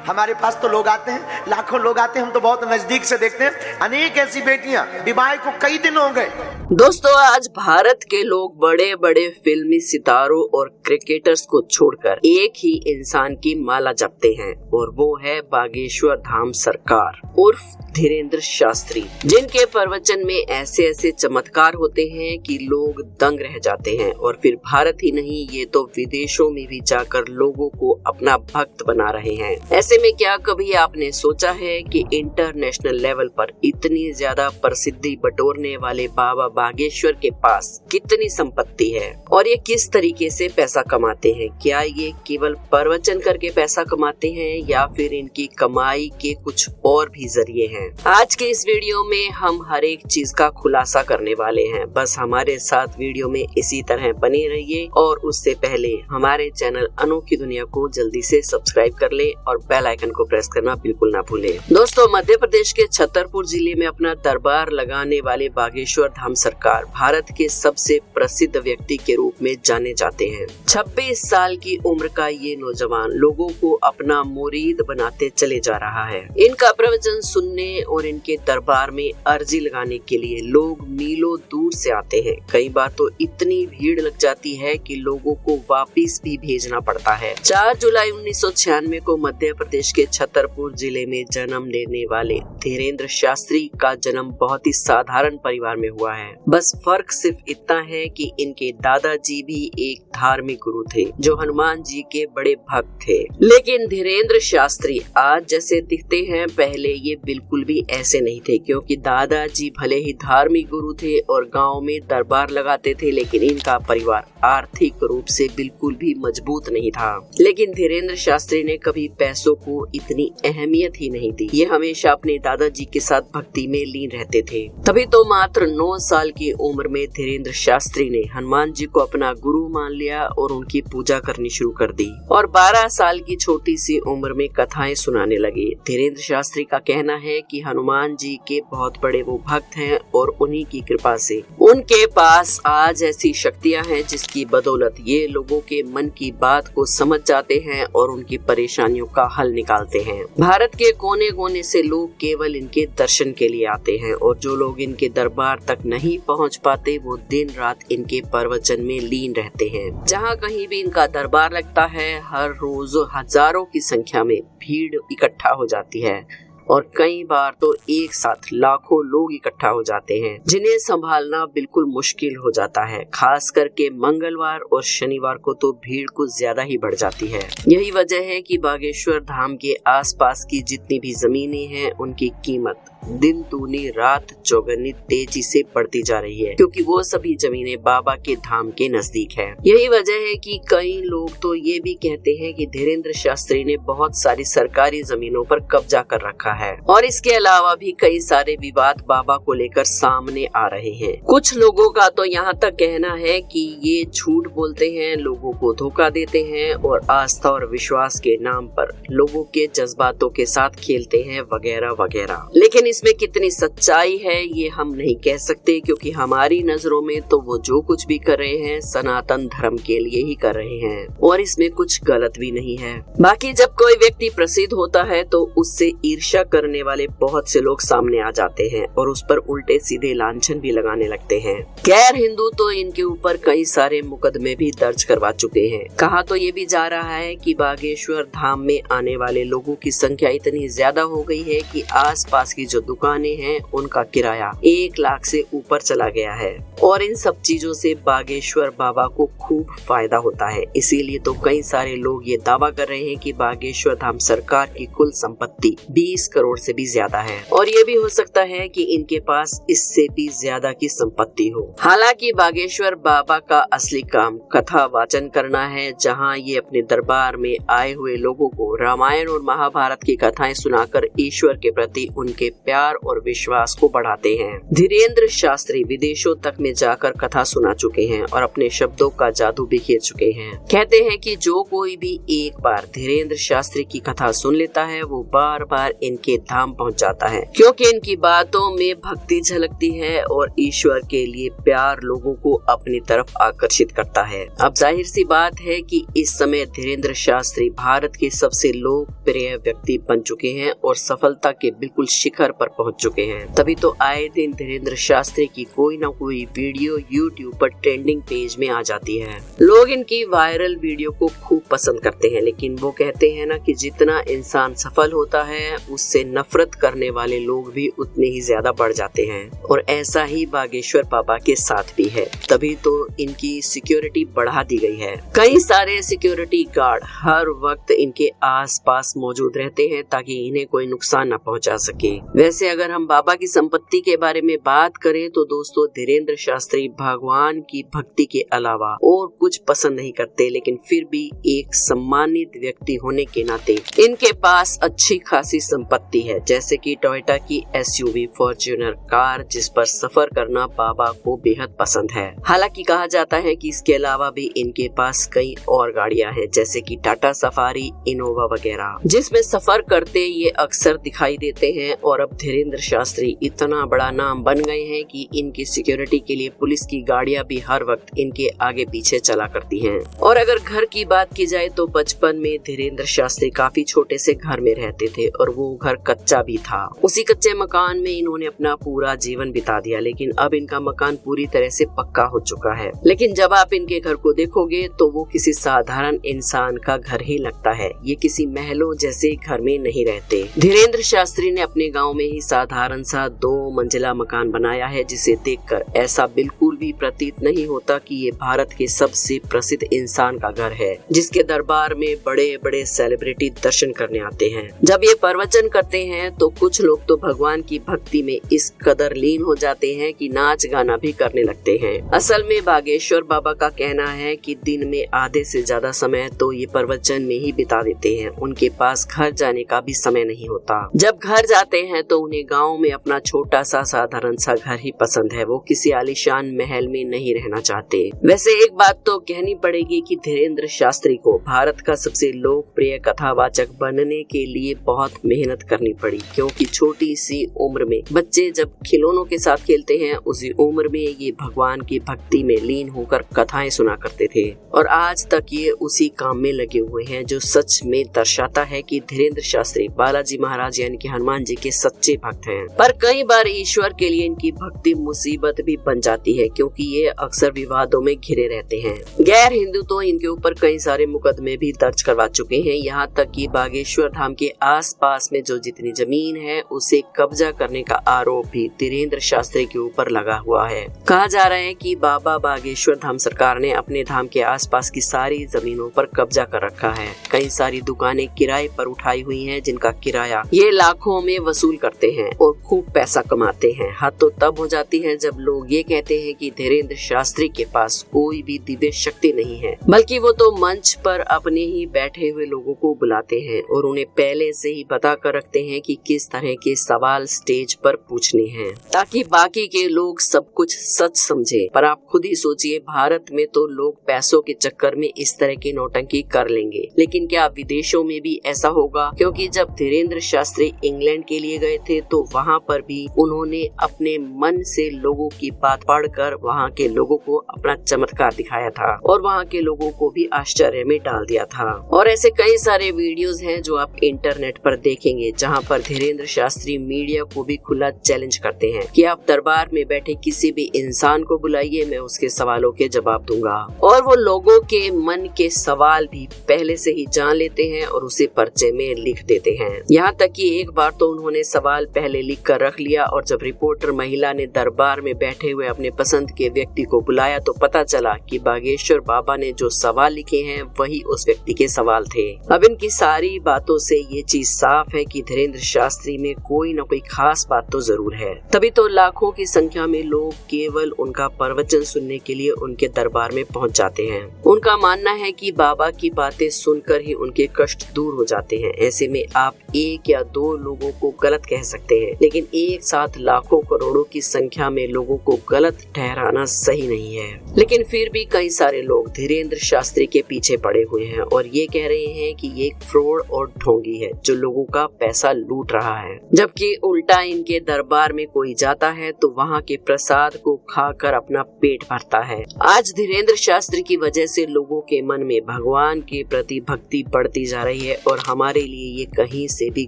हमारे पास तो लोग आते हैं, लाखों लोग आते हैं, हम तो बहुत नजदीक से देखते हैं। अनेक ऐसी बेटियां विवाह को कई दिन हो गए। दोस्तों, आज भारत के लोग बड़े बड़े फिल्मी सितारों और क्रिकेटर्स को छोड़कर एक ही इंसान की माला जपते हैं, और वो है बागेश्वर धाम सरकार उर्फ धीरेंद्र शास्त्री, जिनके प्रवचन में ऐसे ऐसे चमत्कार होते हैं कि लोग दंग रह जाते हैं। और फिर भारत ही नहीं, ये तो विदेशों में भी जाकर लोगों को अपना भक्त बना रहे हैं। ऐसे में क्या कभी आपने सोचा है कि इंटरनेशनल लेवल पर इतनी ज्यादा प्रसिद्धि बटोरने वाले बाबा बागेश्वर के पास कितनी संपत्ति है और ये किस तरीके से पैसा कमाते हैं? क्या ये केवल प्रवचन करके पैसा कमाते हैं या फिर इनकी कमाई के कुछ और भी जरिए हैं? आज के इस वीडियो में हम हर एक चीज का खुलासा करने वाले हैं। बस हमारे साथ वीडियो में इसी तरह बने रहिए, और उससे पहले हमारे चैनल अनोखी दुनिया को जल्दी से सब्सक्राइब कर ले और बेल आइकन को प्रेस करना बिल्कुल ना भूले। दोस्तों, मध्य प्रदेश के छतरपुर जिले में अपना दरबार लगाने वाले बागेश्वर धाम सरकार भारत के सबसे प्रसिद्ध व्यक्ति के रूप में जाने जाते हैं। 26 साल की उम्र का ये नौजवान लोगों को अपना मुरीद बनाते चले जा रहा है। इनका प्रवचन सुनने और इनके दरबार में अर्जी लगाने के लिए लोग मीलों दूर से आते हैं। कई बार तो इतनी भीड़ लग जाती है कि लोगों को वापस भी भेजना पड़ता है। 4 जुलाई 1996 को मध्य प्रदेश के छतरपुर जिले में जन्म लेने वाले धीरेंद्र शास्त्री का जन्म बहुत ही साधारण परिवार में हुआ है। बस फर्क सिर्फ इतना है कि इनके दादाजी भी एक धार्मिक गुरु थे जो हनुमान जी के बड़े भक्त थे। लेकिन धीरेंद्र शास्त्री आज जैसे दिखते हैं, पहले ये बिल्कुल भी ऐसे नहीं थे, क्योंकि दादाजी भले ही धार्मिक गुरु थे और गांव में दरबार लगाते थे, लेकिन इनका परिवार आर्थिक रूप से बिल्कुल भी मजबूत नहीं था। लेकिन धीरेंद्र शास्त्री ने कभी पैसों को इतनी अहमियत ही नहीं दी। ये हमेशा अपने दादाजी के साथ भक्ति में लीन रहते थे। तभी तो मात्र 9 साल की उम्र में धीरेंद्र शास्त्री ने हनुमान जी को अपना गुरु मान लिया और उनकी पूजा करनी शुरू कर दी, और 12 साल की छोटी सी उम्र में कथाएं सुनाने लगे। धीरेंद्र शास्त्री का कहना है कि हनुमान जी के बहुत बड़े वो भक्त हैं और उन्हीं की कृपा से उनके पास आज ऐसी शक्तियां हैं जिसकी बदौलत ये लोगों के मन की बात को समझ जाते हैं और उनकी परेशानियों का हल निकालते हैं। भारत के कोने कोने से लोग केवल इनके दर्शन के लिए आते हैं, और जो लोग इनके दरबार तक नहीं पहुंच पाते वो दिन रात इनके प्रवचन में लीन रहते हैं। जहां कहीं भी इनका दरबार लगता है, हर रोज हजारों की संख्या में भीड़ इकट्ठा हो जाती है, और कई बार तो एक साथ लाखों लोग इकट्ठा हो जाते हैं, जिन्हें संभालना बिल्कुल मुश्किल हो जाता है। खास करके मंगलवार और शनिवार को तो भीड़ कुछ ज्यादा ही बढ़ जाती है। यही वजह है कि बागेश्वर धाम के आसपास की जितनी भी जमीनें हैं, उनकी कीमत दिन दूनी रात चौगुनी तेजी से बढ़ती जा रही है, क्योंकि वो सभी जमीनें बाबा के धाम के नजदीक है। यही वजह है कि कई लोग तो ये भी कहते हैं कि धीरेंद्र शास्त्री ने बहुत सारी सरकारी जमीनों पर कब्जा कर रखा है, और इसके अलावा भी कई सारे विवाद बाबा को लेकर सामने आ रहे हैं। कुछ लोगों का तो यहाँ तक कहना है कि ये झूठ बोलते हैं, लोगों को धोखा देते हैं और आस्था और विश्वास के नाम पर लोगों के जज्बातों के साथ खेलते हैं, वगैरह वगैरह। लेकिन इसमें कितनी सच्चाई है ये हम नहीं कह सकते, क्योंकि हमारी नजरों में तो वो जो कुछ भी कर रहे हैं सनातन धर्म के लिए ही कर रहे हैं, और इसमें कुछ गलत भी नहीं है। बाकी जब कोई व्यक्ति प्रसिद्ध होता है तो उससे ईर्ष्या करने वाले बहुत से लोग सामने आ जाते हैं और उस पर उल्टे सीधे लांछन भी लगाने लगते हैं। गैर हिंदू तो इनके ऊपर कई सारे मुकदमे भी दर्ज करवा चुके हैं। कहा तो ये भी जा रहा है कि बागेश्वर धाम में आने वाले लोगों की संख्या इतनी ज्यादा हो गई है कि आसपास की जो दुकानें हैं उनका किराया 1 लाख से ऊपर चला गया है, और इन सब चीजों से बागेश्वर बाबा को खूब फायदा होता है। इसीलिए तो कई सारे लोग ये दावा कर रहे हैं कि बागेश्वर धाम सरकार की कुल संपत्ति 20 करोड़ से भी ज्यादा है, और ये भी हो सकता है कि इनके पास इससे भी ज्यादा की संपत्ति हो। हालांकि बागेश्वर बाबा का असली काम कथा वाचन करना है, जहाँ ये अपने दरबार में आए हुए लोगों को रामायण और महाभारत की कथाएं सुनाकर ईश्वर के प्रति उनके प्यार और विश्वास को बढ़ाते हैं। धीरेन्द्र शास्त्री विदेशों तक में जाकर कथा सुना चुके हैं और अपने शब्दों का जादू बिखेर चुके हैं। कहते हैं कि जो कोई भी एक बार धीरेन्द्र शास्त्री की कथा सुन लेता है वो बार बार इनके धाम पहुंच जाता है, क्योंकि इनकी बातों में भक्ति झलकती है और ईश्वर के लिए प्यार लोगों को अपनी तरफ आकर्षित करता है। अब जाहिर सी बात है कि इस समय धीरेन्द्र शास्त्री भारत के सबसे लोकप्रिय व्यक्ति बन चुके हैं और सफलता के बिल्कुल शिखर पर पहुंच चुके हैं। तभी तो आए दिन धीरेन्द्र शास्त्री की कोई ना कोई वीडियो यूट्यूब पर ट्रेंडिंग पेज में आ जाती है। लोग इनकी वायरल वीडियो को खूब पसंद करते हैं, लेकिन वो कहते हैं ना कि जितना इंसान सफल होता है उससे नफरत करने वाले लोग भी उतने ही ज्यादा बढ़ जाते हैं। और ऐसा ही बागेश्वर बाबा के साथ भी है, तभी तो इनकी सिक्योरिटी बढ़ा दी गई है। कई सारे सिक्योरिटी गार्ड हर वक्त इनके आसपास मौजूद रहते हैं ताकि इन्हें कोई नुकसान न पहुंचा सके। वैसे अगर हम बाबा की संपत्ति के बारे में बात करें तो दोस्तों धीरेन्द्र शास्त्री भगवान की भक्ति के अलावा और कुछ पसंद नहीं करते, लेकिन फिर भी एक सम्मानित व्यक्ति होने के नाते इनके पास अच्छी खासी संपत्ति है, जैसे कि टोयोटा की SUV फॉर्च्यूनर कार, जिस पर सफर करना बाबा को बेहद पसंद है। हालांकि कहा जाता है कि इसके अलावा भी इनके पास कई और गाड़ियां हैं, जैसे कि टाटा सफारी, इनोवा वगैरह, जिसमें सफर करते ये अक्सर दिखाई देते हैं। और अब धीरेन्द्र शास्त्री इतना बड़ा नाम बन गए हैं कि इनकी सिक्योरिटी के लिए पुलिस की गाड़ियां भी हर वक्त इनके आगे पीछे चला करती हैं। और अगर घर की बात की जाए तो बचपन में धीरेन्द्र शास्त्री काफी छोटे से घर में रहते थे और वो घर कच्चा भी था। उसी कच्चे मकान में इन्होंने अपना पूरा जीवन बिता दिया, लेकिन अब इनका मकान पूरी तरह से पक्का हो चुका है। लेकिन जब आप इनके घर को देखोगे तो वो किसी साधारण इंसान का घर ही लगता है, ये किसी महलों जैसे घर में नहीं रहते। धीरेन्द्र शास्त्री ने अपने गांव में ही साधारण सा 2 मंजिला मकान बनाया है, जिसे देखकर ऐसा बिल्कुल भी प्रतीत नहीं होता कि ये भारत के सबसे प्रसिद्ध इंसान का घर है, जिसके दरबार में बड़े बड़े सेलिब्रिटी दर्शन करने आते हैं। जब ये प्रवचन करते हैं तो कुछ लोग तो भगवान की भक्ति में इस कदर लीन हो जाते हैं कि नाच गाना भी करने लगते हैं। असल में बागेश्वर बाबा का कहना है कि दिन में आधे से ज्यादा समय तो ये प्रवचन में ही बिता देते हैं, उनके पास घर जाने का भी समय नहीं होता। जब घर जाते हैं तो उन्हें गांव में अपना छोटा सा साधारण सा घर ही पसंद है, वो किसी आलीशान महल में नहीं रहना चाहते। वैसे एक बात तो कहनी पड़ेगी कि धीरेन्द्र शास्त्री को भारत का सबसे लोकप्रिय कथावाचक बनने के लिए बहुत मेहनत करनी पड़ी, क्योंकि छोटी सी उम्र में बच्चे जब खिलौनों के साथ खेलते हैं उसी उम्र में ये भगवान की भक्ति में लीन होकर कथाएं सुना करते थे और आज तक ये उसी काम में लगे हुए हैं, जो सच में दर्शाता है कि धीरेन्द्र शास्त्री बालाजी महाराज यानी कि हनुमान जी के सच्चे भक्त हैं। पर कई बार ईश्वर के लिए इनकी भक्ति मुसीबत भी बन जाती है, क्योंकि ये अक्सर विवादों में घिरे रहते हैं। गैर हिंदू तो इनके ऊपर कई सारे मुकदमे भी दर्ज करवा चुके हैं, यहाँ तक कि बागेश्वर धाम के आसपास में जो जितनी जमीन है उसे कब्जा करने का आरोप भी धीरेन्द्र शास्त्री के ऊपर लगा हुआ है। कहा जा रहा है कि बाबा बागेश्वर धाम सरकार ने अपने धाम के आसपास की सारी जमीनों पर कब्जा कर रखा है। कई सारी दुकानें किराए पर उठाई हुई हैं, जिनका किराया ये लाखों में वसूल करते हैं और खूब पैसा कमाते हैं। हद तो तब हो जाती है जब लोग ये कहते हैं कि धीरेन्द्र शास्त्री के पास कोई भी दिव्य शक्ति नहीं है, बल्कि वो तो मंच पर अपने ही बैठे हुए लोगों को बुलाते हैं और उन्हें पहले से ही बता कर रखते हैं कि किस तरह के सवाल स्टेज पर पूछने हैं, ताकि बाकी के लोग सब कुछ सच समझे। पर आप खुद ही सोचिए, भारत में तो लोग पैसों के चक्कर में इस तरह की नौटंकी कर लेंगे, लेकिन क्या विदेशों में भी ऐसा होगा? क्योंकि जब धीरेन्द्र शास्त्री इंग्लैंड के लिए गए थे तो वहाँ पर भी उन्होंने अपने मन से लोगों की बात पढ़कर वहाँ के लोगों को अपना चमत्कार दिखाया था और वहाँ के लोगों को भी आश्चर्य में डाल दिया था। और ऐसे कई सारे वीडियोस हैं जो आप इंटरनेट पर देखेंगे, जहाँ पर धीरेन्द्र शास्त्री मीडिया को भी खुला चैलेंज करते हैं कि आप दरबार में बैठे किसी भी इंसान को बुलाइए, मैं उसके सवालों के जवाब दूंगा। और वो लोगों के मन के सवाल भी पहले से ही जान लेते हैं और उसे पर्चे में लिख देते हैं। यहाँ तक कि एक बार तो उन्होंने सवाल पहले लिख कर रख लिया और जब रिपोर्टर महिला ने दरबार में बैठे हुए अपने पसंद के व्यक्ति को बुलाया तो पता चला कि बागेश्वर बाबा ने जो सवाल लिखे हैं वही उस व्यक्ति के सवाल थे। अब इनकी सारी बातों से ये चीज साफ है कि धीरेन्द्र शास्त्री में कोई न कोई खास बात तो जरूर है, तभी तो लाखों की संख्या में लोग केवल उनका प्रवचन सुनने के लिए उनके दरबार में पहुंच जाते हैं। उनका मानना है कि बाबा की बातें सुनकर ही उनके कष्ट दूर हो जाते हैं। ऐसे में आप 1 या 2 लोगों को गलत कह सकते हैं, लेकिन एक साथ लाखों करोड़ों की संख्या में लोगों को गलत ठहराना सही नहीं है। लेकिन फिर भी कई सारे लोग धीरेन्द्र शास्त्री के पीछे पड़े हुए हैं और ये कह रहे हैं कि ये एक फ्रॉड और ढोंगी है जो लोगों का पैसा लूट रहा है, जबकि उल्टा इनके दरबार में कोई जाता है तो वहाँ के प्रसाद को खाकर अपना पेट भरता है। आज धीरेन्द्र शास्त्री की वजह से लोगों के मन में भगवान के प्रति भक्ति बढ़ती जा रही है और हमारे लिए ये कहीं से भी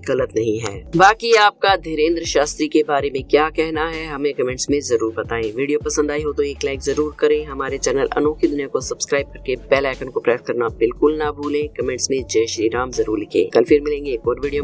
गलत नहीं है। बाकी आपका धीरेन्द्र शास्त्री के बारे में क्या कहना है हमें कमेंट्स में जरूर बताएं। वीडियो पसंद आई हो तो एक लाइक जरूर करें। हमारे चैनल अनोखी दुनिया को सब्सक्राइब करके बेल आइकन को प्रेस करना बिल्कुल ना भूलें। कमेंट्स में जय श्री राम जरूर लिखें। कल फिर मिलेंगे एक और वीडियो में।